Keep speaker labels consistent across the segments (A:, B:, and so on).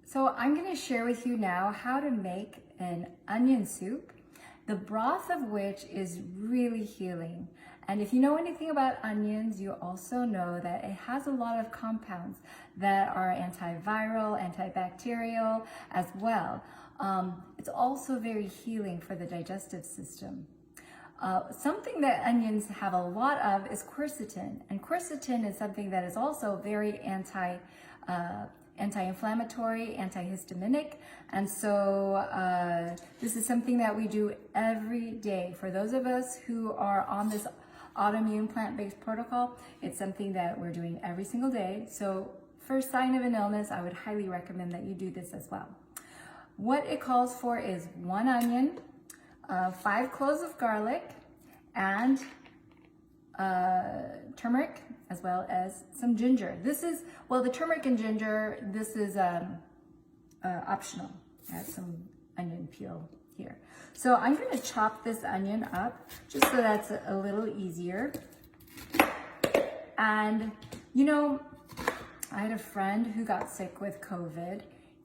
A: So I'm going to share with you now how to make an onion soup, the broth of which is really healing. And if you know anything about onions, you also know that it has a lot of compounds that are antiviral, antibacterial as well. It's also very healing for the digestive system. Something that onions have a lot of is quercetin, and quercetin is something that is also very anti-inflammatory, antihistaminic, and so this is something that we do every day. For those of us who are on this autoimmune plant-based protocol, it's something that we're doing every single day. So first sign of an illness, I would highly recommend that you do this as well. What it calls for is 1 onion, 5 cloves of garlic, and turmeric, as well as some ginger. This is, well, the turmeric and ginger, this is optional. I have some onion peel here. So I'm going to chop this onion up just so that's a little easier. And, you know, I had a friend who got sick with COVID,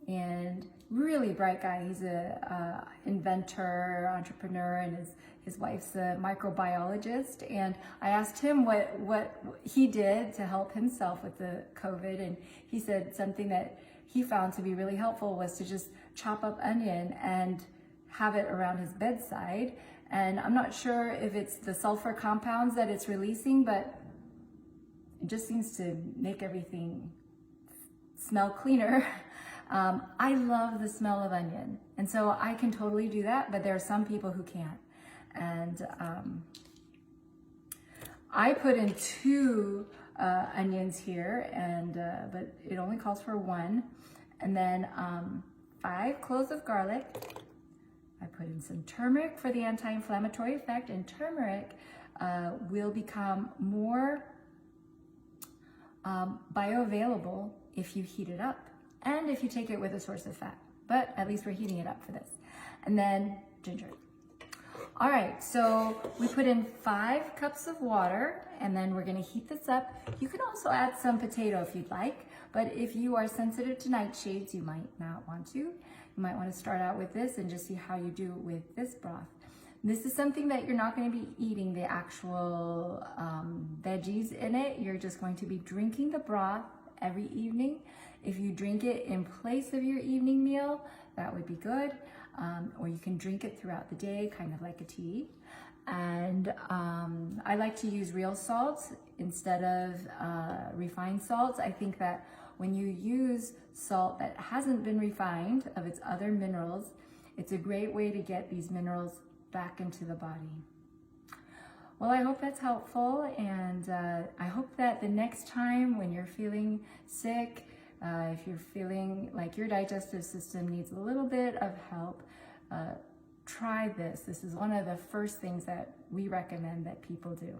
A: and really bright guy. He's a inventor, entrepreneur, and his wife's a microbiologist. And I asked him what he did to help himself with the COVID, and he said something that he found to be really helpful was to just chop up onion and have it around his bedside. And I'm not sure if it's the sulfur compounds that it's releasing, but it just seems to make everything smell cleaner. I love the smell of onion, and so I can totally do that, but there are some people who can't. And I put in 2 onions here, and but it only calls for 1. And then 5 cloves of garlic. I put in some turmeric for the anti-inflammatory effect, and turmeric will become more bioavailable if you heat it up, and if you take it with a source of fat, but at least we're heating it up for this. And then ginger. All right, so we put in 5 cups of water, and then we're gonna heat this up. You can also add some potato if you'd like, but if you are sensitive to nightshades, you might not want to. You might want to start out with this and just see how you do with this broth. This is something that you're not going to be eating the actual veggies in it. You're just going to be drinking the broth every evening. If you drink it in place of your evening meal, that would be good. Or you can drink it throughout the day, kind of like a tea. And I like to use real salts instead of refined salts. I think that when you use salt that hasn't been refined of its other minerals, it's a great way to get these minerals back into the body. Well, I hope that's helpful, and I hope that the next time when you're feeling sick, if you're feeling like your digestive system needs a little bit of help, try this. This is one of the first things that we recommend that people do.